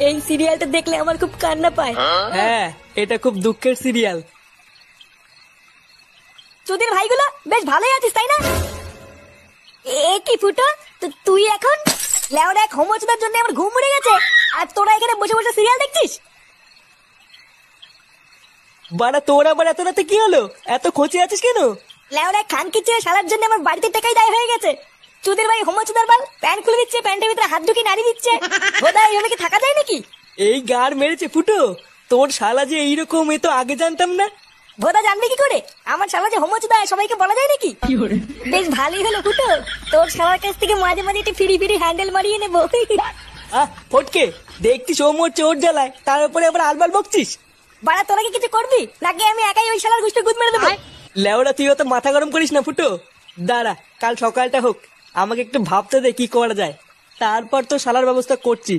এই সিরিয়ালটা দেখলে আমার খুব কান্না পায়। হ্যাঁ, এটা খুব দুঃখের সিরিয়াল। তোদের ভাইগুলো বেশ ভালোই আছিস তাই না? এ কি ফুটো, তুই এখন লেওরা এক হোমোচুদার জন্য আমার ঘুম উড়ে গেছে, আর তোরা এখানে বসে বসে সিরিয়াল দেখছিস? বাড়া, তোর আবার এত রাতে কি হলো? এত খোঁচে আছিস কেন? লেওরা খানকির ছেলে শালার জন্য আমার বাড়িতে টাকাই দায় হয়ে গেছে। তোদের ভাই হোমোচুদার বাল প্যান্ট খুলে দিচ্ছে, প্যান্টের ভিতরে হাত ঢুকিয়ে নাড়ি দিচ্ছে। বোধহয় এইভাবে কি থাকা যায় নাকি? এই গার মেরেছে ফুটো, তোর শালা যে এইরকম, এ তো আগে জানতাম না। ভোদা জানবে কি করে আমার শালা যে হোমোচুদা সবাইকে বলা যায় নাকি? বেশ ভালোই হলো ফুটো, তোর শালার কাছ থেকে মাঝে মাঝে একটু ফিরি ফিরি হ্যান্ডেল মারিয়ে নেবো। ফটকে, দেখছি সৌম্যর চোর জ্বালায়, তার উপরে আবার আলবাল বকছিস। বাড়া, তোরা কি কিছু করবি নাকি আমি একাই ওই শালার গুষ্টি গুদ মেরে দেবো? লেওরা, তুই অত মাথা গরম করিস না ফুটো। দাঁড়া, কাল সকালটা হোক, আমাকে একটু ভাবতে দে কি করা যায়, তারপর তো শালার ব্যবস্থা করছি।